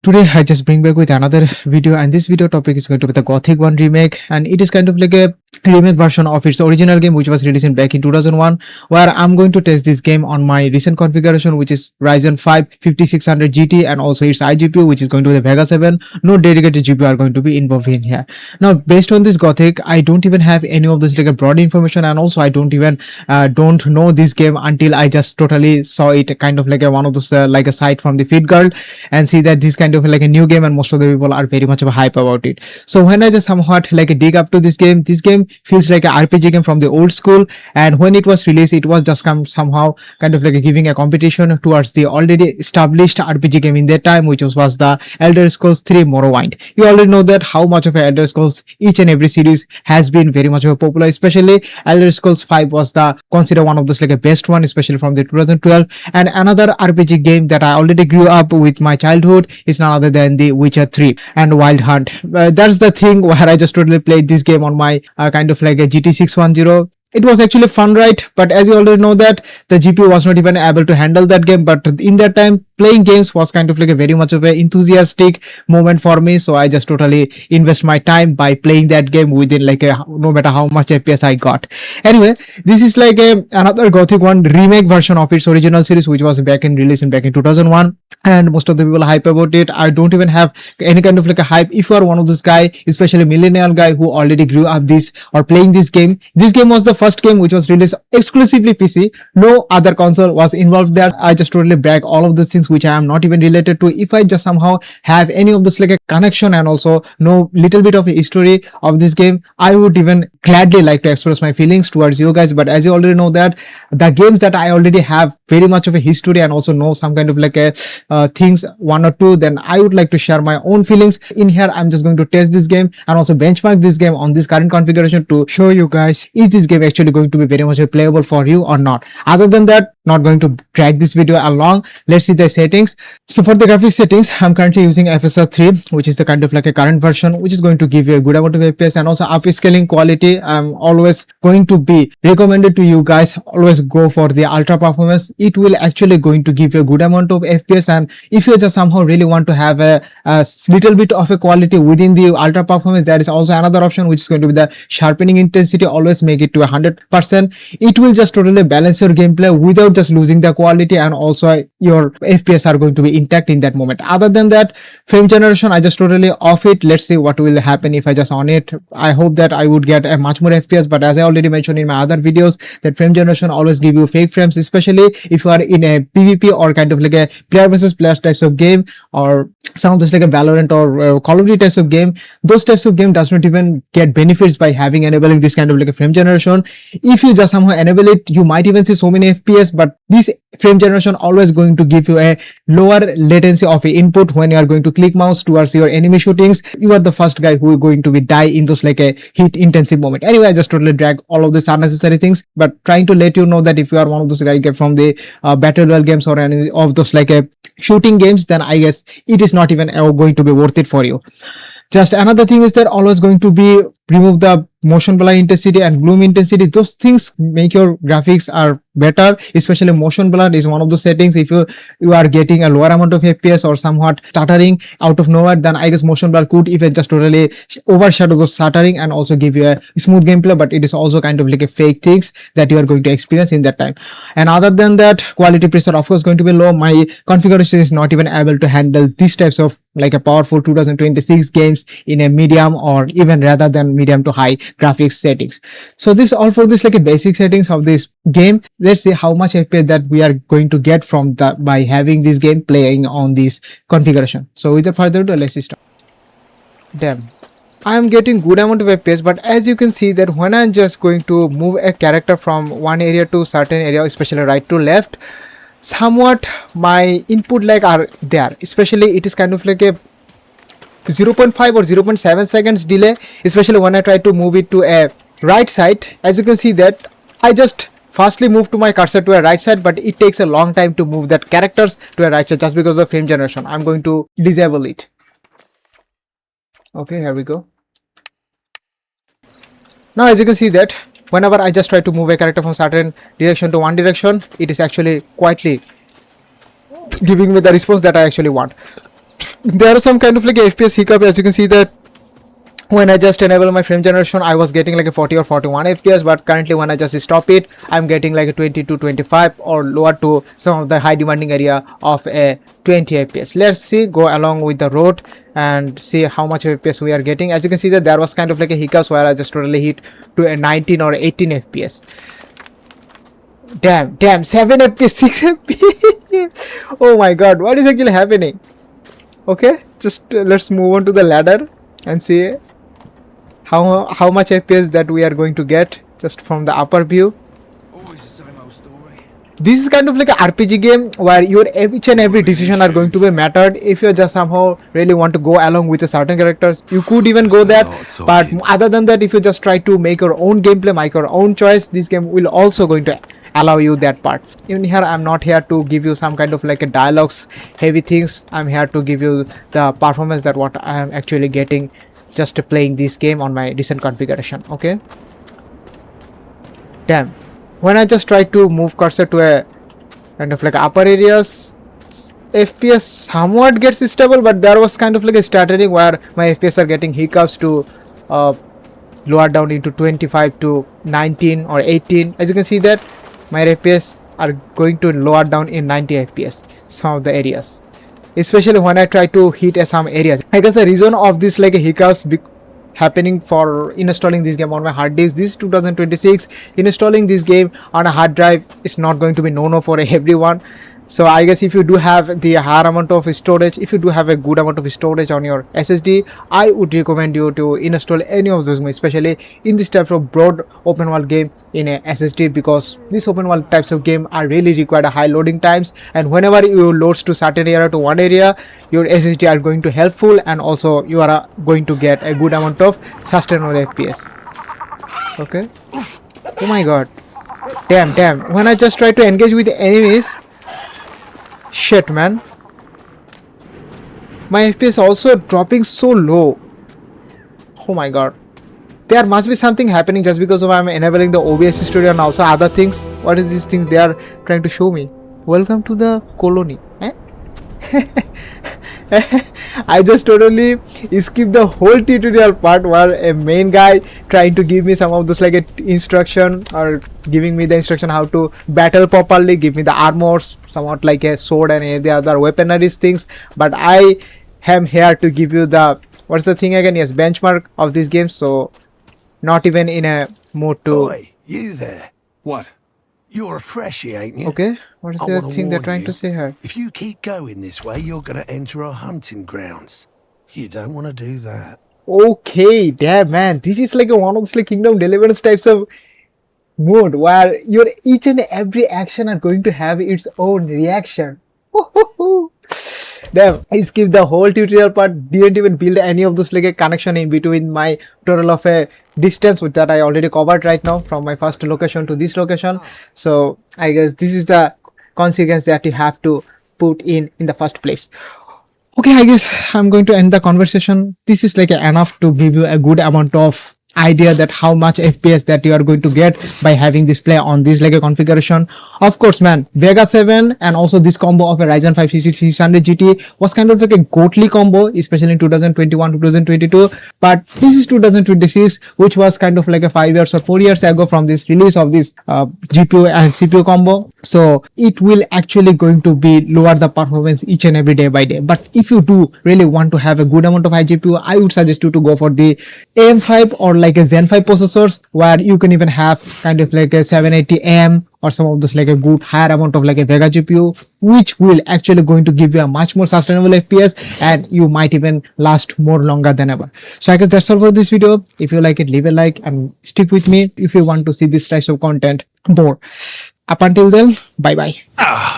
Today I just bring back with another video, and this video topic is going to be the Gothic 1 remake, and it is kind of like a remake version of its original game which was released back in 2001, where I'm going to test this game on my recent configuration, which is Ryzen 5600 GT, and also its iGPU, which is going to be the Vega 7. No dedicated GPU are going to be involved in here. Now based on this Gothic, I don't even have any of this like a broad information, and also I don't even don't know this game until I just totally saw it kind of like a one of those like a site from the feed girl, and see that this kind of like a new game and most of the people are very much of a hype about it. So when I just somewhat like dig up to this game feels like a RPG game from the old school, and when it was released it was just somehow kind of like giving a competition towards the already established RPG game in that time, which was the Elder Scrolls 3 Morrowind. You already know that how much of a Elder Scrolls each and every series has been very much of a popular, especially Elder Scrolls 5 was the considered one of those like a best one, especially from the 2012. And another RPG game that I already grew up with my childhood is none other than the Witcher 3 and Wild Hunt. That's the thing where I just totally played this game on my kind of like a GT 610. It was actually fun, right? But as you already know that the GPU was not even able to handle that game. But in that time, playing games was kind of like a very much of an enthusiastic moment for me. So I just totally invest my time by playing that game within like a no matter how much FPS I got. Anyway, this is like another Gothic 1 remake version of its original series, which was back in 2001. And most of the people hype about it. I don't even have any kind of like a hype. If you are one of those guy, especially millennial guy who already grew up this or playing this game was the first game which was released exclusively PC. No other console was involved there. I just totally brag all of those things which I am not even related to. If I just somehow have any of this like a connection and also know little bit of a history of this game, I would even gladly like to express my feelings towards you guys. But as you already know that the games that I already have very much of a history and also know some kind of like a things one or two, then I would like to share my own feelings in here. I'm just going to test this game and also benchmark this game on this current configuration to show you guys is this game actually going to be very much playable for you or not. Other than that, not going to drag this video along. Let's see the settings. So for the graphics settings, I'm currently using FSR 3, which is the kind of like a current version, which is going to give you a good amount of FPS, and also upscaling quality. I'm always going to be recommended to you guys, always go for the ultra performance. It will actually going to give you a good amount of FPS, and if you just somehow really want to have a little bit of a quality within the ultra performance, there is also another option which is going to be the sharpening intensity. Always make it to 100%. It will just totally balance your gameplay without just losing the quality, and also your FPS are going to be intact in that moment. Other than that, frame generation, I just totally off it. Let's see what will happen if I just on it. I hope that I would get a much more FPS, but as I already mentioned in my other videos, that frame generation always give you fake frames, especially if you are in a PvP or kind of like a player versus player types of game, or some of this like a Valorant or Call of Duty types of game. Those types of game does not even get benefits by having enabling this kind of like a frame generation. If you just somehow enable it, you might even see so many FPS, but this frame generation always going to give you a lower latency of input when you are going to click mouse towards your enemy shootings. You are the first guy who is going to be die in those like a heat intensive moment. Anyway, I just totally drag all of these unnecessary things, but trying to let you know that if you are one of those guys from the battle royale games or any of those like a shooting games, then I guess it is not even going to be worth it for you. Just another thing is that always going to be remove the motion blur intensity and bloom intensity. Those things make your graphics are better, especially motion blur is one of those settings. If you are getting a lower amount of FPS or somewhat stuttering out of nowhere, then I guess motion blur could even just totally overshadow those stuttering and also give you a smooth gameplay, but it is also kind of like a fake things that you are going to experience in that time. And other than that, quality preset of course going to be low. My configuration is not even able to handle these types of like a powerful 2026 games in a medium or even rather than medium to high graphics settings. So this all for this like a basic settings of this game. Let's see how much FPS that we are going to get from that by having this game playing on this configuration. So without further ado, let's start. Damn, I am getting good amount of FPS, but as you can see that when I'm just going to move a character from one area to certain area, especially right to left, somewhat my input lag are there, especially it is kind of like a 0.5 or 0.7 seconds delay, especially when I try to move it to a right side. As you can see that I just firstly move to my cursor to a right side, but it takes a long time to move that characters to a right side just because of frame generation. I'm going to disable it. Okay, here we go. Now as you can see that whenever I just try to move a character from certain direction to one direction, it is actually quietly giving me the response that I actually want. there are some kind of like a FPS hiccup. As you can see that when I just enable my frame generation, I was getting like a 40 or 41 FPS, but currently when I just stop it, I'm getting like a 20 to 25 or lower to some of the high demanding area of a 20 FPS. Let's see, go along with the road and see how much FPS we are getting. As you can see that there was kind of like a hiccups where I just totally hit to a 19 or 18 FPS. Damn, 7 FPS, 6 FPS. Oh my god, what is actually happening? Okay, just let's move on to the ladder and see how much FPS that we are going to get just from the upper view. Always the same old story. This is kind of like an RPG game where your each and every decision are going to be mattered. If you just somehow really want to go along with a certain characters, you could even go that. But other than that, if you just try to make your own gameplay, make your own choice, this game will also going to allow you that part. Even here, I'm not here to give you some kind of like a dialogues heavy things. I'm here to give you the performance that what I am actually getting just playing this game on my recent configuration. Okay, damn, when I just try to move cursor to a kind of like upper areas, FPS somewhat gets stable, but there was kind of like a stuttering where my FPS are getting hiccups to lower down into 25 to 19 or 18. As you can see that my FPS are going to lower down in 90 FPS some of the areas, especially when I try to hit some areas. I guess the reason of this like a hiccups happening for installing this game on my hard disk, this is 2026, installing this game on a hard drive is not going to be no for everyone. So I guess if you do have the higher amount of storage, if you do have a good amount of storage on your SSD, I would recommend you to install any of those games, especially in this type of broad open world game in a SSD, because these open world types of game are really required high loading times, and whenever you loads to certain area to one area, your SSD are going to helpful, and also you are going to get a good amount of sustainable FPS. Okay. Oh my god. Damn. When I just try to engage with the enemies, shit man, my FPS also dropping so low. Oh my god, there must be something happening just because of I'm enabling the OBS studio and also other things. What is these things they are trying to show me? Welcome to the colony, eh? I just totally skipped the whole tutorial part where a main guy trying to give me some of those like a instruction or giving me the instruction how to battle properly, give me the armors, somewhat like a sword and the other weaponaries things. But I am here to give you the, what's the thing again? Yes, benchmark of this game. So not even in a mood to. Oi, you there? What? You're a freshie, ain't you? Okay, what is the thing they're trying to say here? If you keep going this way, you're going to enter our hunting grounds. You don't want to do that. Okay, damn man, this is like a one of those like Kingdom Deliverance types of mode where your each and every action are going to have its own reaction. Damn, I skipped the whole tutorial part, didn't even build any of those like a connection in between my total of a distance with that I already covered right now from my first location to this location. So I guess this is the consequence that you have to put in the first place. Okay, I guess I'm going to end the conversation. This is like enough to give you a good amount of idea that how much FPS that you are going to get by having this play on this like a configuration. Of course man, Vega 7 and also this combo of a Ryzen 5600 GT was kind of like a goatly combo, especially in 2021 2022, but this is 2026, which was kind of like a 5 years or 4 years ago from this release of this GPU and CPU combo. So it will actually going to be lower the performance each and every day by day. But if you do really want to have a good amount of high GPU, I would suggest you to go for the AM5 or like a Zen 5 processors, where you can even have kind of like a 780M or some of those like a good higher amount of like a Vega GPU, which will actually going to give you a much more sustainable FPS, and you might even last more longer than ever. So I guess that's all for this video. If you like it, leave a like and stick with me if you want to see this types of content more. Up until then, bye bye.